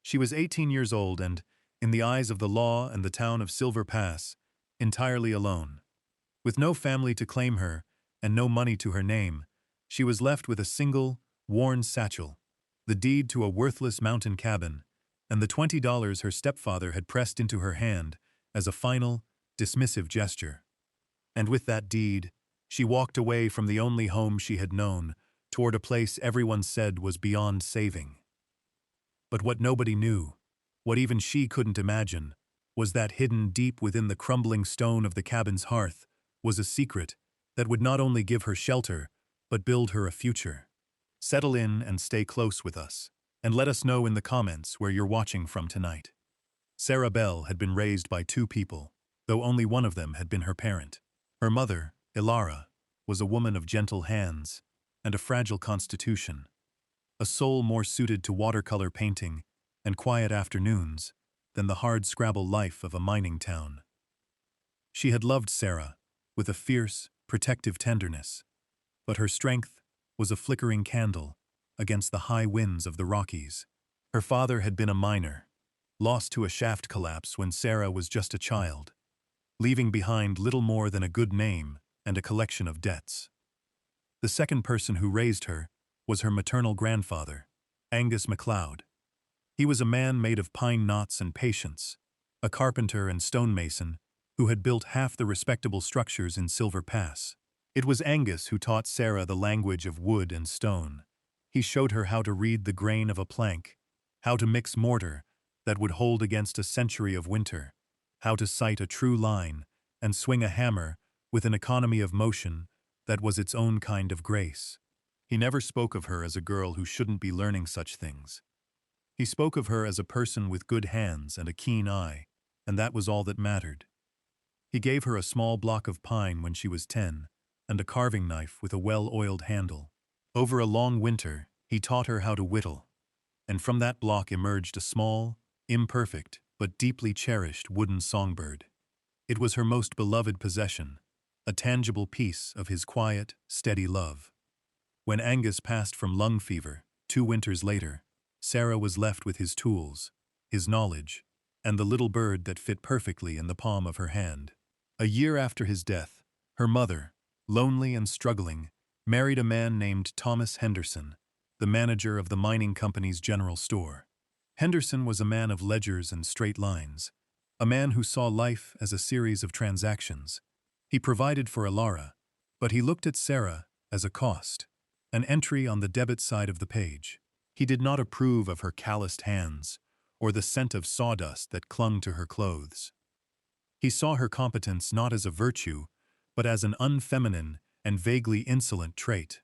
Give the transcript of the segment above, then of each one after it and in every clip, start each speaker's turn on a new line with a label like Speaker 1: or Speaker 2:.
Speaker 1: She was 18 years old and, in the eyes of the law and the town of Silver Pass, entirely alone. With no family to claim her and no money to her name, she was left with a single, worn satchel, the deed to a worthless mountain cabin, and the $20 her stepfather had pressed into her hand as a final, dismissive gesture. And with that deed, she walked away from the only home she had known toward a place everyone said was beyond saving. But what nobody knew, what even she couldn't imagine, was that hidden deep within the crumbling stone of the cabin's hearth was a secret that would not only give her shelter, but build her a future. Settle in and stay close with us, and let us know in the comments where you're watching from tonight. Sarah Bell had been raised by two people, though only one of them had been her parent. Her mother, Ilara, was a woman of gentle hands and a fragile constitution, a soul more suited to watercolor painting and quiet afternoons than the hard scrabble life of a mining town. She had loved Sarah with a fierce, protective tenderness, but her strength was a flickering candle against the high winds of the Rockies. Her father had been a miner, lost to a shaft collapse when Sarah was just a child, leaving behind little more than a good name and a collection of debts. The second person who raised her was her maternal grandfather, Angus MacLeod. He was a man made of pine knots and patience, a carpenter and stonemason who had built half the respectable structures in Silver Pass. It was Angus who taught Sarah the language of wood and stone. He showed her how to read the grain of a plank, how to mix mortar that would hold against a century of winter, how to sight a true line and swing a hammer with an economy of motion that was its own kind of grace. He never spoke of her as a girl who shouldn't be learning such things. He spoke of her as a person with good hands and a keen eye, and that was all that mattered. He gave her a small block of pine when she was 10, and a carving knife with a well-oiled handle. Over a long winter, he taught her how to whittle, and from that block emerged a small, imperfect, but deeply cherished wooden songbird. It was her most beloved possession, a tangible piece of his quiet, steady love. When Angus passed from lung fever 2 winters later, Sarah was left with his tools, his knowledge, and the little bird that fit perfectly in the palm of her hand. A year after his death, her mother, lonely and struggling, married a man named Thomas Henderson, the manager of the mining company's general store. Henderson was a man of ledgers and straight lines, a man who saw life as a series of transactions. He provided for Ilara, but he looked at Sarah as a cost, an entry on the debit side of the page. He did not approve of her calloused hands or the scent of sawdust that clung to her clothes. He saw her competence not as a virtue, but as an unfeminine and vaguely insolent trait.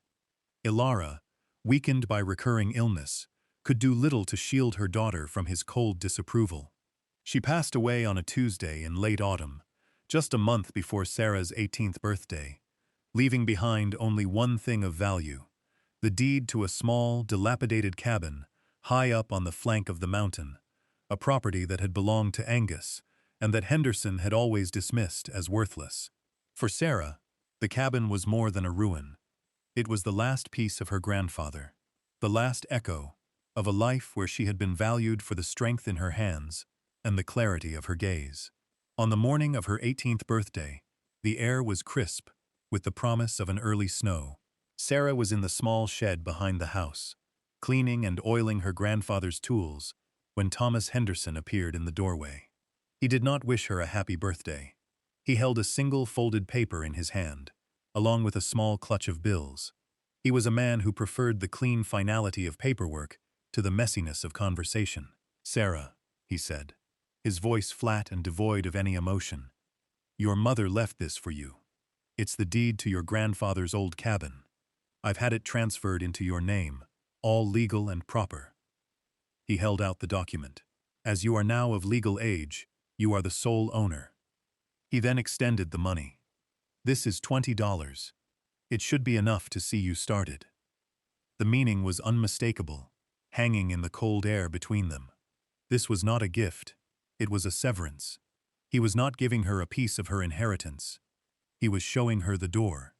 Speaker 1: Ilara, weakened by recurring illness, could do little to shield her daughter from his cold disapproval. She passed away on a Tuesday in late autumn, just a month before Sarah's 18th birthday, leaving behind only one thing of value: the deed to a small, dilapidated cabin high up on the flank of the mountain, a property that had belonged to Angus and that Henderson had always dismissed as worthless. For Sarah, the cabin was more than a ruin. It was the last piece of her grandfather, the last echo of a life where she had been valued for the strength in her hands and the clarity of her gaze. On the morning of her 18th birthday, the air was crisp with the promise of an early snow. Sarah was in the small shed behind the house, cleaning and oiling her grandfather's tools, when Thomas Henderson appeared in the doorway. He did not wish her a happy birthday. He held a single folded paper in his hand, along with a small clutch of bills. He was a man who preferred the clean finality of paperwork to the messiness of conversation. "Sarah," he said, his voice flat and devoid of any emotion, "your mother left this for you. It's the deed to your grandfather's old cabin. I've had it transferred into your name, all legal and proper." He held out the document. "As you are now of legal age, you are the sole owner." He then extended the money. "This is $20. It should be enough to see you started." The meaning was unmistakable, hanging in the cold air between them. This was not a gift. It was a severance. He was not giving her a piece of her inheritance. He was showing her the door.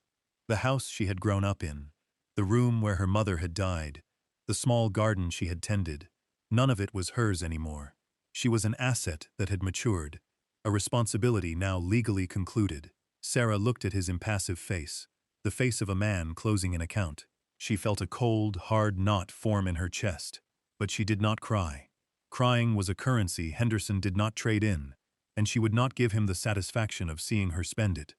Speaker 1: The house she had grown up in, the room where her mother had died, the small garden she had tended, None of it was hers anymore. She was an asset that had matured, a responsibility now legally concluded. Sarah looked at his impassive face, the face of a man closing an account. She felt a cold, hard knot form in her chest, but she did not cry. Crying was a currency Henderson did not trade in, and she would not give him the satisfaction of seeing her spend it.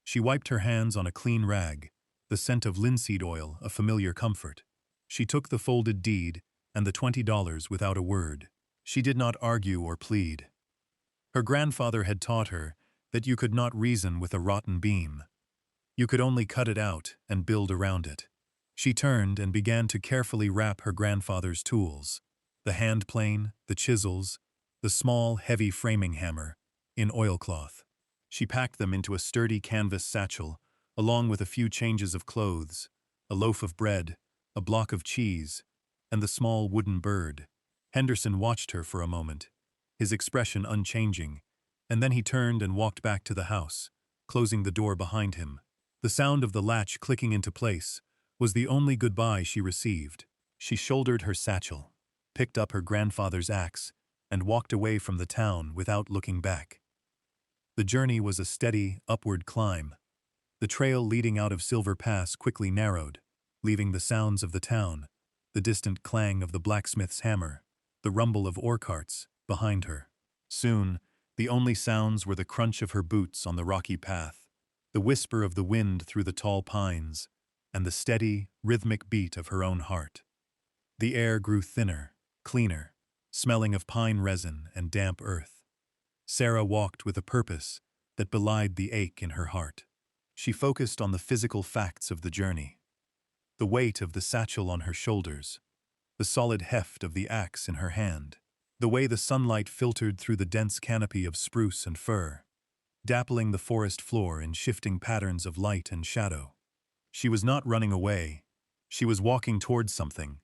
Speaker 1: She wiped her hands on a clean rag, the scent of linseed oil a familiar comfort. She took the folded deed and the $20 without a word. She did not argue or plead. Her grandfather had taught her that you could not reason with a rotten beam. You could only cut it out and build around it. She turned and began to carefully wrap her grandfather's tools, the hand plane, the chisels, the small, heavy framing hammer, in oilcloth. She packed them into a sturdy canvas satchel, along with a few changes of clothes, a loaf of bread, a block of cheese, and the small wooden bird. Henderson watched her for a moment, his expression unchanging, and then he turned and walked back to the house, closing the door behind him. The sound of the latch clicking into place was the only goodbye she received. She shouldered her satchel, picked up her grandfather's axe, and walked away from the town without looking back. The journey was a steady, upward climb. The trail leading out of Silver Pass quickly narrowed, leaving the sounds of the town, the distant clang of the blacksmith's hammer, the rumble of ore carts, behind her. Soon, the only sounds were the crunch of her boots on the rocky path, the whisper of the wind through the tall pines, and the steady, rhythmic beat of her own heart. The air grew thinner, cleaner, smelling of pine resin and damp earth. Sarah walked with a purpose that belied the ache in her heart. She focused on the physical facts of the journey. The weight of the satchel on her shoulders, the solid heft of the axe in her hand, the way the sunlight filtered through the dense canopy of spruce and fir, dappling the forest floor in shifting patterns of light and shadow. She was not running away. She was walking towards something.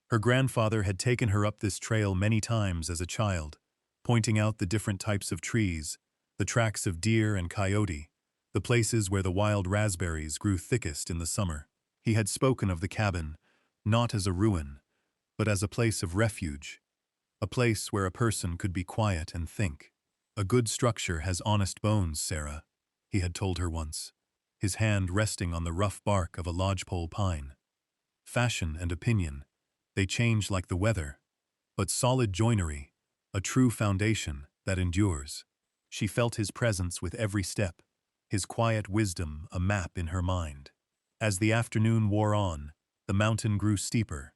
Speaker 1: Her grandfather had taken her up this trail many times as a child, pointing out the different types of trees, the tracks of deer and coyote, the places where the wild raspberries grew thickest in the summer. He had spoken of the cabin, not as a ruin, but as a place of refuge, a place where a person could be quiet and think. "A good structure has honest bones, Sarah," he had told her once, his hand resting on the rough bark of a lodgepole pine. Fashion and opinion, they change like the weather, but solid joinery, a true foundation that endures. She felt his presence with every step, his quiet wisdom a map in her mind. As the afternoon wore on, the mountain grew steeper.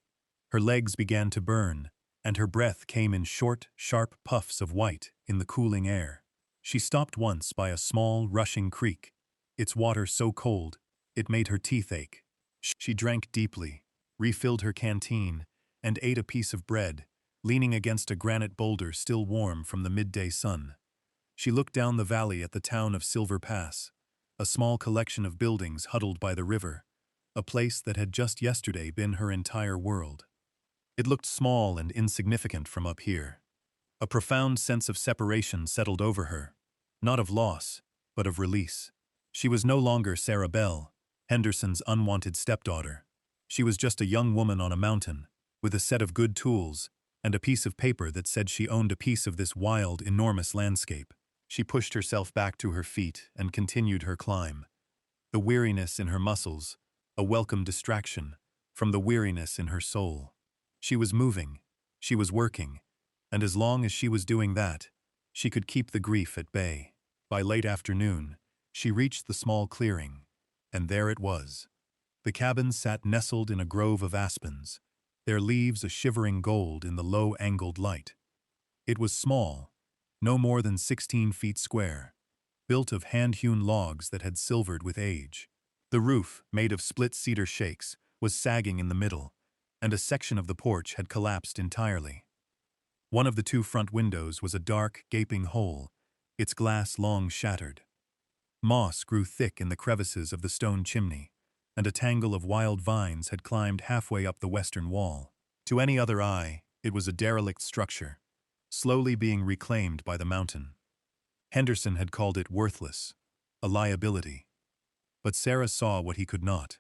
Speaker 1: Her legs began to burn, and her breath came in short, sharp puffs of white in the cooling air. She stopped once by a small, rushing creek, its water so cold it made her teeth ache. She drank deeply, refilled her canteen, and ate a piece of bread, leaning against a granite boulder still warm from the midday sun. She looked down the valley at the town of Silver Pass, a small collection of buildings huddled by the river, a place that had just yesterday been her entire world. It looked small and insignificant from up here. A profound sense of separation settled over her, not of loss, but of release. She was no longer Sarah Bell, Henderson's unwanted stepdaughter. She was just a young woman on a mountain, with a set of good tools, and a piece of paper that said she owned a piece of this wild, enormous landscape. She pushed herself back to her feet and continued her climb. The weariness in her muscles, a welcome distraction from the weariness in her soul. She was moving, she was working, and as long as she was doing that, she could keep the grief at bay. By late afternoon, she reached the small clearing, and there it was. The cabin sat nestled in a grove of aspens, their leaves a shivering gold in the low-angled light. It was small, no more than 16 feet square, built of hand-hewn logs that had silvered with age. The roof, made of split cedar shakes, was sagging in the middle, and a section of the porch had collapsed entirely. One of the two front windows was a dark, gaping hole, its glass long shattered. Moss grew thick in the crevices of the stone chimney, and a tangle of wild vines had climbed halfway up the western wall. To any other eye, it was a derelict structure, slowly being reclaimed by the mountain. Henderson had called it worthless, a liability. But Sarah saw what he could not.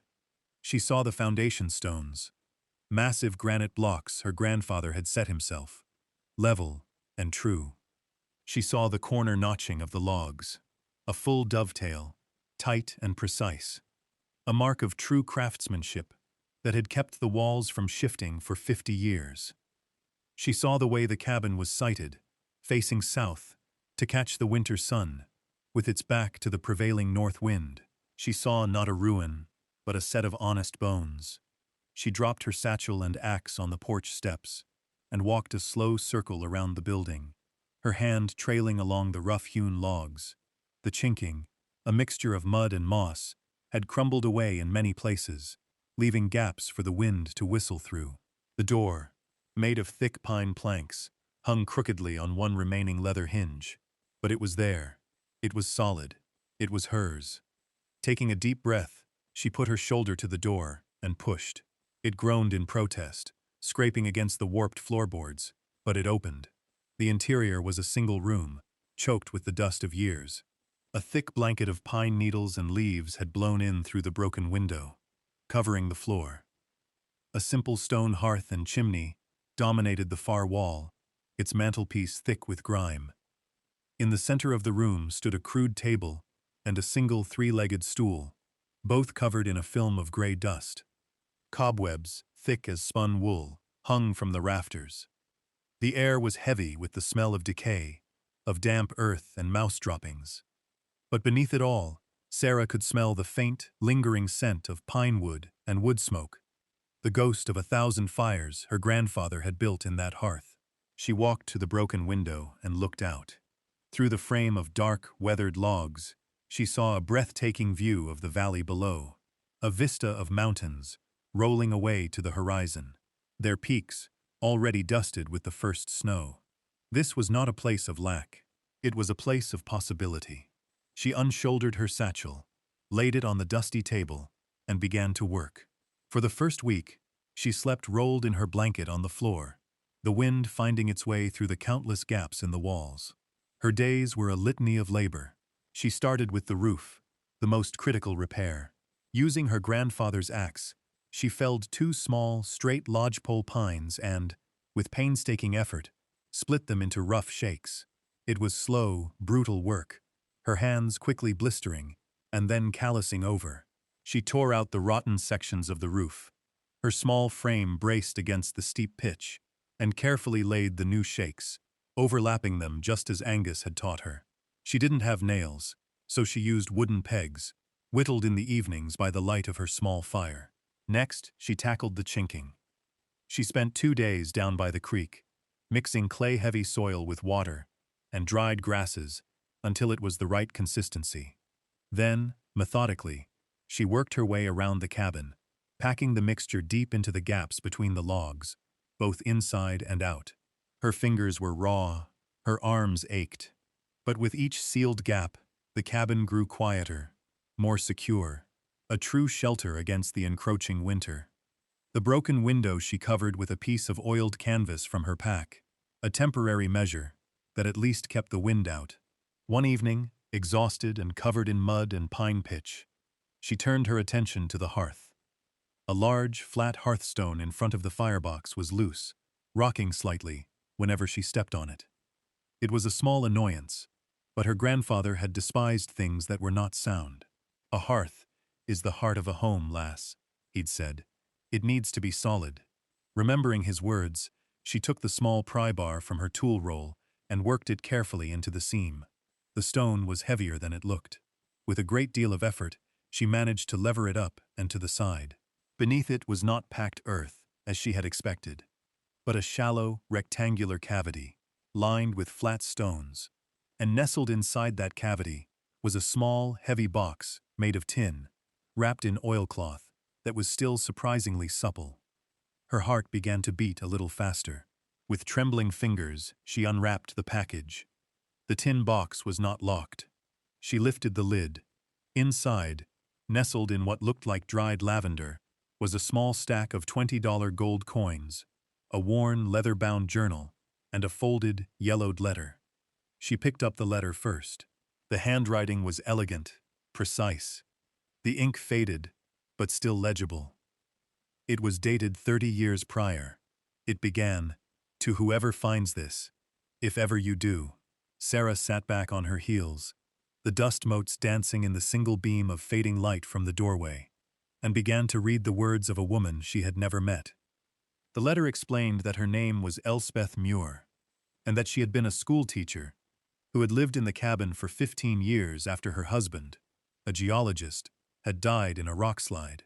Speaker 1: She saw the foundation stones, Massive granite blocks her grandfather had set himself, level and true. She saw the corner notching of the logs, a full dovetail, tight and precise, a mark of true craftsmanship that had kept the walls from shifting for 50 years. She saw the way the cabin was sited, facing south, to catch the winter sun, with its back to the prevailing north wind. She saw not a ruin, but a set of honest bones. She dropped her satchel and axe on the porch steps and walked a slow circle around the building, her hand trailing along the rough-hewn logs. The chinking, a mixture of mud and moss, had crumbled away in many places, leaving gaps for the wind to whistle through. The door, made of thick pine planks, hung crookedly on one remaining leather hinge. But it was there. It was solid. It was hers. Taking a deep breath, she put her shoulder to the door and pushed. It groaned in protest, scraping against the warped floorboards, but it opened. The interior was a single room, choked with the dust of years. A thick blanket of pine needles and leaves had blown in through the broken window, covering the floor. A simple stone hearth and chimney dominated the far wall, its mantelpiece thick with grime. In the center of the room stood a crude table and a single three-legged stool, both covered in a film of gray dust. Cobwebs, thick as spun wool, hung from the rafters. The air was heavy with the smell of decay, of damp earth and mouse droppings. But beneath it all, Sarah could smell the faint, lingering scent of pine wood and wood smoke, the ghost of 1,000 fires her grandfather had built in that hearth. She walked to the broken window and looked out. Through the frame of dark, weathered logs, she saw a breathtaking view of the valley below, a vista of mountains, rolling away to the horizon, their peaks already dusted with the first snow. This was not a place of lack. It was a place of possibility. She unshouldered her satchel, laid it on the dusty table, and began to work. For the first week, she slept rolled in her blanket on the floor, the wind finding its way through the countless gaps in the walls. Her days were a litany of labor. She started with the roof, the most critical repair. Using her grandfather's axe, she felled 2 small, straight lodgepole pines and, with painstaking effort, split them into rough shakes. It was slow, brutal work, her hands quickly blistering and then callousing over. She tore out the rotten sections of the roof. Her small frame braced against the steep pitch, and carefully laid the new shakes, overlapping them just as Angus had taught her. She didn't have nails, so she used wooden pegs, whittled in the evenings by the light of her small fire. Next, she tackled the chinking. She spent 2 days down by the creek, mixing clay-heavy soil with water and dried grasses until it was the right consistency. Then, methodically, she worked her way around the cabin, packing the mixture deep into the gaps between the logs, both inside and out. Her fingers were raw, her arms ached. But with each sealed gap, the cabin grew quieter, more secure, a true shelter against the encroaching winter. The broken window she covered with a piece of oiled canvas from her pack, a temporary measure that at least kept the wind out. One evening, exhausted and covered in mud and pine pitch, she turned her attention to the hearth. A large, flat hearthstone in front of the firebox was loose, rocking slightly whenever she stepped on it. It was a small annoyance, but her grandfather had despised things that were not sound. "A hearth is the heart of a home, lass," he'd said. "It needs to be solid." Remembering his words, she took the small pry bar from her tool roll and worked it carefully into the seam. The stone was heavier than it looked. With a great deal of effort, she managed to lever it up and to the side. Beneath it was not packed earth, as she had expected, but a shallow, rectangular cavity, lined with flat stones. And nestled inside that cavity was a small, heavy box made of tin, wrapped in oilcloth, that was still surprisingly supple. Her heart began to beat a little faster. With trembling fingers, she unwrapped the package. The tin box was not locked. She lifted the lid. Inside, nestled in what looked like dried lavender, was a small stack of $20 gold coins, a worn, leather-bound journal, and a folded, yellowed letter. She picked up the letter first. The handwriting was elegant, precise. The ink faded, but still legible. It was dated 30 years prior. It began, "To whoever finds this, if ever you do." Sarah sat back on her heels, the dust motes dancing in the single beam of fading light from the doorway, and began to read the words of a woman she had never met. The letter explained that her name was Elspeth Muir, and that she had been a schoolteacher who had lived in the cabin for 15 years after her husband, a geologist, had died in a rockslide.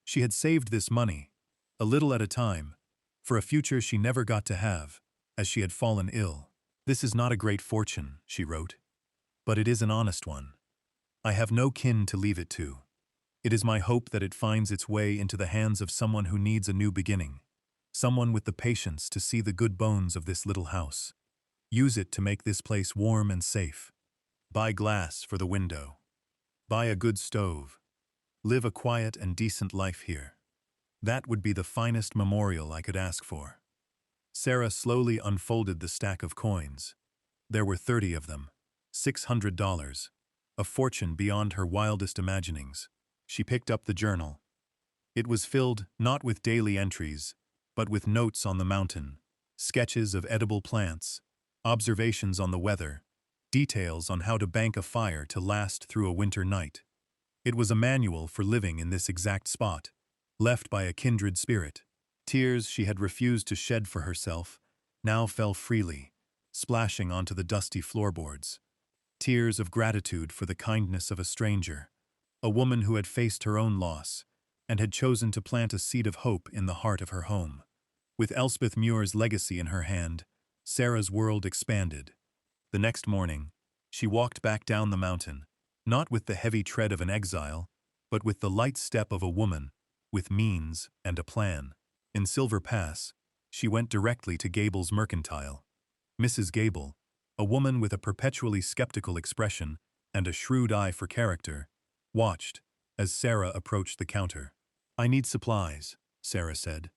Speaker 1: She had saved this money, a little at a time, for a future she never got to have, as she had fallen ill. "This is not a great fortune," she wrote, "but it is an honest one. I have no kin to leave it to. It is my hope that it finds its way into the hands of someone who needs a new beginning, someone with the patience to see the good bones of this little house. Use it to make this place warm and safe. Buy glass for the window. Buy a good stove. Live a quiet and decent life here. That would be the finest memorial I could ask for." Sarah slowly unfolded the stack of coins. There were 30 of them, $600, a fortune beyond her wildest imaginings. She picked up the journal. It was filled not with daily entries, but with notes on the mountain, sketches of edible plants, observations on the weather, details on how to bank a fire to last through a winter night. It was a manual for living in this exact spot, left by a kindred spirit. Tears she had refused to shed for herself now fell freely, splashing onto the dusty floorboards. Tears of gratitude for the kindness of a stranger, a woman who had faced her own loss and had chosen to plant a seed of hope in the heart of her home. With Elspeth Muir's legacy in her hand, Sarah's world expanded. The next morning, she walked back down the mountain, not with the heavy tread of an exile, but with the light step of a woman, with means and a plan. In Silver Pass, she went directly to Gable's mercantile. Mrs. Gable, a woman with a perpetually skeptical expression and a shrewd eye for character, watched as Sarah approached the counter. "I need supplies," Sarah said,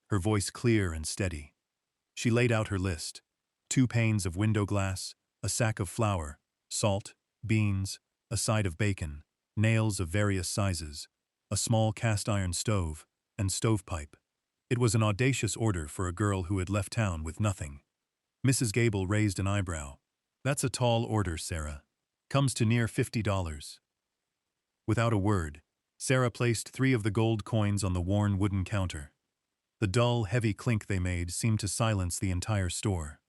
Speaker 1: her voice clear and steady. She laid out her list: 2 panes of window glass, a sack of flour, salt, beans, a side of bacon, nails of various sizes, a small cast-iron stove, and stovepipe. It was an audacious order for a girl who had left town with nothing. Mrs. Gable raised an eyebrow. "That's a tall order, Sarah. Comes to near $50. Without a word, Sarah placed 3 of the gold coins on the worn wooden counter. The dull, heavy clink they made seemed to silence the entire store.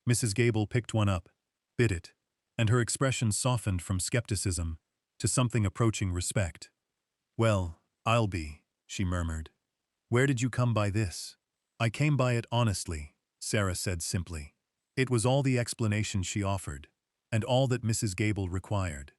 Speaker 1: Mrs. Gable picked one up, bit it, and her expression softened from skepticism to something approaching respect. "Well, I'll be," she murmured. "Where did you come by this?" "I came by it honestly," Sarah said simply. It was all the explanation she offered, and all that Mrs. Gable required.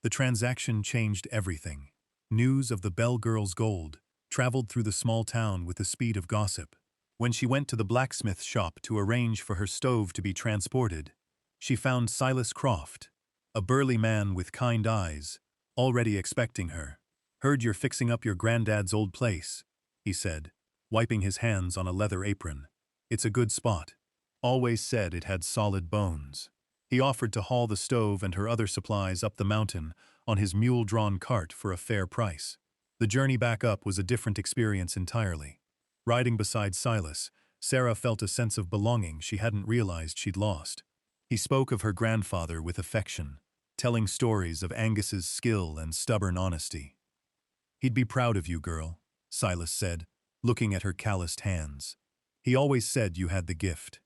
Speaker 1: The transaction changed everything. News of the Bell girl's gold traveled through the small town with the speed of gossip. When she went to the blacksmith shop to arrange for her stove to be transported, she found Silas Croft, a burly man with kind eyes, already expecting her. "Heard you're fixing up your granddad's old place," he said, wiping his hands on a leather apron. "It's a good spot. Always said it had solid bones." He offered to haul the stove and her other supplies up the mountain on his mule-drawn cart for a fair price. The journey back up was a different experience entirely. Riding beside Silas, Sarah felt a sense of belonging she hadn't realized she'd lost. He spoke of her grandfather with affection, telling stories of Angus's skill and stubborn honesty. "He'd be proud of you, girl," Silas said, looking at her calloused hands. "He always said you had the gift."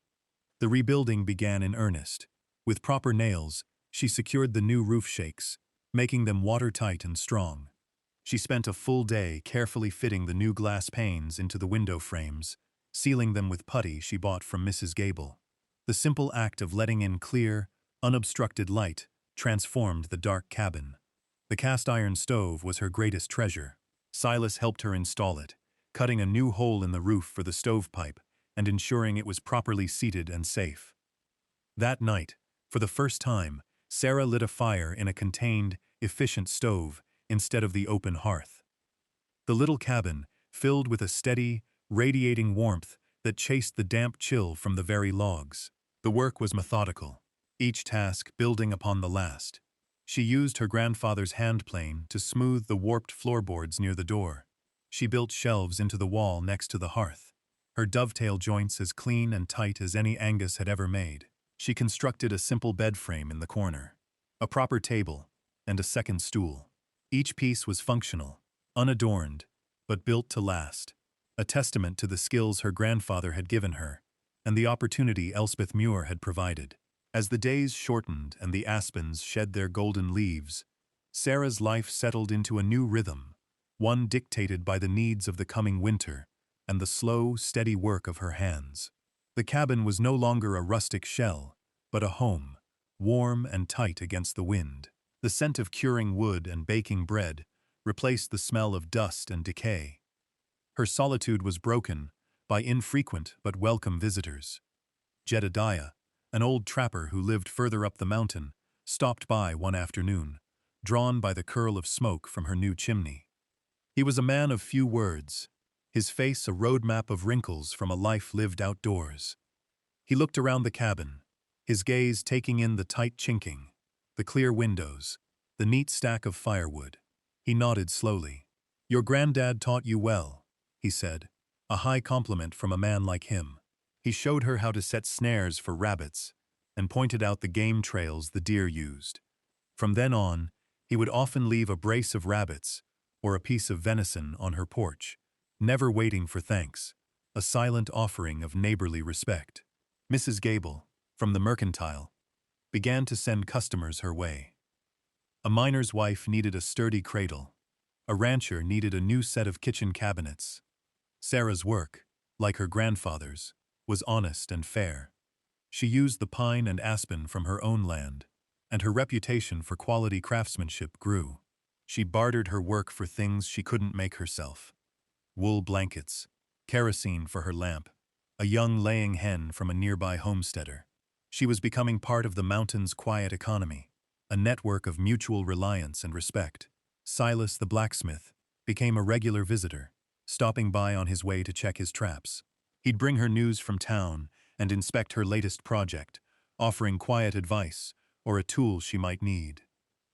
Speaker 1: The rebuilding began in earnest. With proper nails, she secured the new roof shakes, making them watertight and strong. She spent a full day carefully fitting the new glass panes into the window frames, sealing them with putty she bought from Mrs. Gable. The simple act of letting in clear, unobstructed light transformed the dark cabin. The cast-iron stove was her greatest treasure. Silas helped her install it, cutting a new hole in the roof for the stovepipe and ensuring it was properly seated and safe. That night, for the first time, Sarah lit a fire in a contained, efficient stove instead of the open hearth. The little cabin, filled with a steady, radiating warmth that chased the damp chill from the very logs. The work was methodical, each task building upon the last. She used her grandfather's hand plane to smooth the warped floorboards near the door. She built shelves into the wall next to the hearth, her dovetail joints as clean and tight as any Angus had ever made. She constructed a simple bed frame in the corner, a proper table, and a second stool. Each piece was functional, unadorned, but built to last, a testament to the skills her grandfather had given her, and the opportunity Elspeth Muir had provided. As the days shortened and the aspens shed their golden leaves, Sarah's life settled into a new rhythm, one dictated by the needs of the coming winter and the slow, steady work of her hands. The cabin was no longer a rustic shell, but a home, warm and tight against the wind. The scent of curing wood and baking bread replaced the smell of dust and decay. Her solitude was broken by infrequent but welcome visitors. Jedediah, an old trapper who lived further up the mountain, stopped by one afternoon, drawn by the curl of smoke from her new chimney. He was a man of few words, his face a roadmap of wrinkles from a life lived outdoors. He looked around the cabin, his gaze taking in the tight chinking, the clear windows, the neat stack of firewood. He nodded slowly. "Your granddad taught you well," he said, a high compliment from a man like him. He showed her how to set snares for rabbits and pointed out the game trails the deer used. From then on, he would often leave a brace of rabbits or a piece of venison on her porch, never waiting for thanks, a silent offering of neighborly respect. Mrs. Gable, from the mercantile, began to send customers her way. A miner's wife needed a sturdy cradle. A rancher needed a new set of kitchen cabinets. Sarah's work, like her grandfather's, was honest and fair. She used the pine and aspen from her own land, and her reputation for quality craftsmanship grew. She bartered her work for things she couldn't make herself: wool blankets, kerosene for her lamp, a young laying hen from a nearby homesteader. She was becoming part of the mountain's quiet economy, a network of mutual reliance and respect. Silas the blacksmith became a regular visitor, stopping by on his way to check his traps. He'd bring her news from town and inspect her latest project, offering quiet advice or a tool she might need.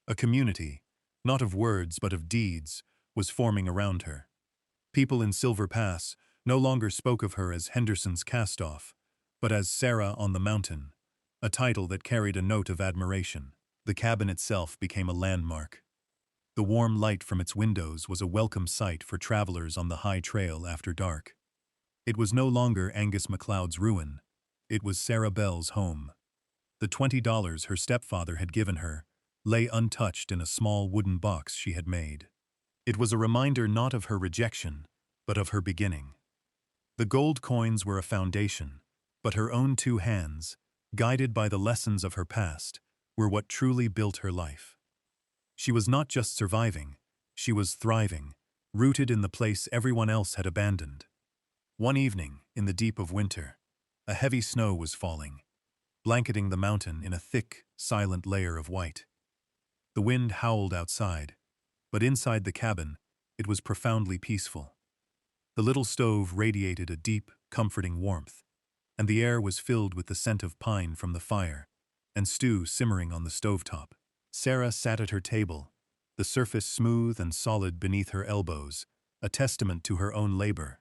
Speaker 1: A community, not of words but of deeds, was forming around her. People in Silver Pass no longer spoke of her as Henderson's cast-off, but as Sarah on the Mountain, a title that carried a note of admiration. The cabin itself became a landmark. The warm light from its windows was a welcome sight for travelers on the high trail after dark. It was no longer Angus MacLeod's ruin. It was Sarah Bell's home. The $20 her stepfather had given her lay untouched in a small wooden box she had made. It was a reminder not of her rejection, but of her beginning. The gold coins were a foundation, but her own two hands, guided by the lessons of her past, were what truly built her life. She was not just surviving, she was thriving, rooted in the place everyone else had abandoned. One evening, in the deep of winter, a heavy snow was falling, blanketing the mountain in a thick, silent layer of white. The wind howled outside, but inside the cabin, it was profoundly peaceful. The little stove radiated a deep, comforting warmth, and the air was filled with the scent of pine from the fire and stew simmering on the stovetop. Sarah sat at her table, the surface smooth and solid beneath her elbows, a testament to her own labor.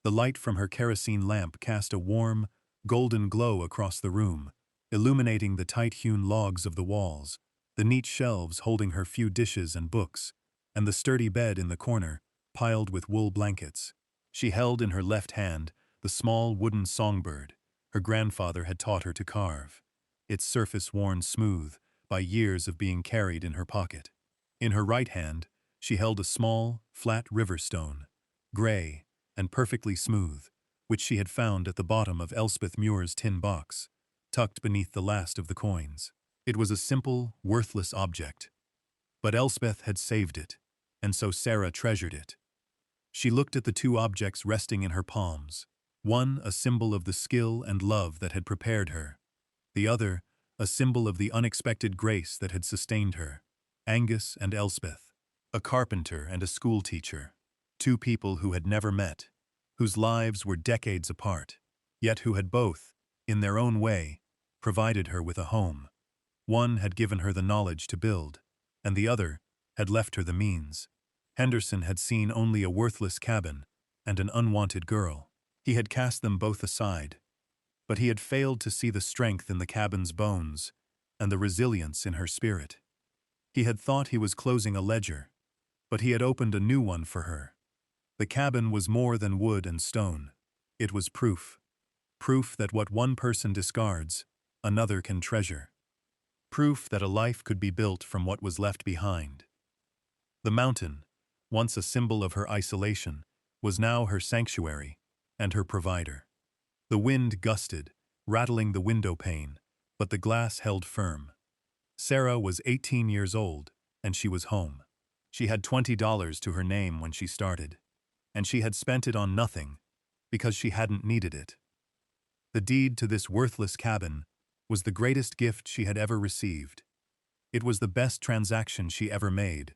Speaker 1: The light from her kerosene lamp cast a warm, golden glow across the room, illuminating the tight-hewn logs of the walls, the neat shelves holding her few dishes and books, and the sturdy bed in the corner, piled with wool blankets. She held in her left hand the small wooden songbird her grandfather had taught her to carve, its surface worn smooth by years of being carried in her pocket. In her right hand, she held a small, flat river stone, gray and perfectly smooth, which she had found at the bottom of Elspeth Muir's tin box, tucked beneath the last of the coins. It was a simple, worthless object, but Elspeth had saved it, and so Sarah treasured it. She looked at the two objects resting in her palms, one a symbol of the skill and love that had prepared her, the other a symbol of the unexpected grace that had sustained her. Angus and Elspeth, a carpenter and a schoolteacher, two people who had never met, whose lives were decades apart, yet who had both, in their own way, provided her with a home. One had given her the knowledge to build, and the other had left her the means. Henderson had seen only a worthless cabin and an unwanted girl. He had cast them both aside, but he had failed to see the strength in the cabin's bones and the resilience in her spirit. He had thought he was closing a ledger, but he had opened a new one for her. The cabin was more than wood and stone. It was proof. Proof that what one person discards, another can treasure. Proof that a life could be built from what was left behind. The mountain, once a symbol of her isolation, was now her sanctuary and her provider. The wind gusted, rattling the window pane, but the glass held firm. Sarah was 18 years old, and she was home. She had $20 to her name when she started, and she had spent it on nothing because she hadn't needed it. The deed to this worthless cabin was the greatest gift she had ever received. It was the best transaction she ever made.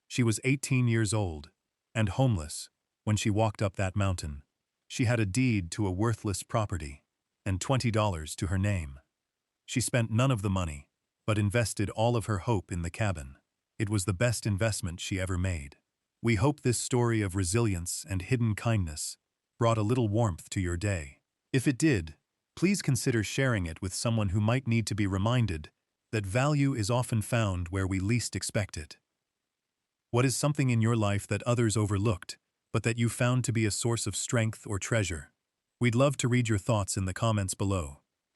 Speaker 1: She was 18 years old and homeless when she walked up that mountain. She had a deed to a worthless property and $20 to her name. She spent none of the money, but invested all of her hope in the cabin. It was the best investment she ever made. We hope this story of resilience and hidden kindness brought a little warmth to your day. If it did, please consider sharing it with someone who might need to be reminded that value is often found where we least expect it. What is something in your life that others overlooked, but that you found to be a source of strength or treasure? We'd love to read your thoughts in the comments below.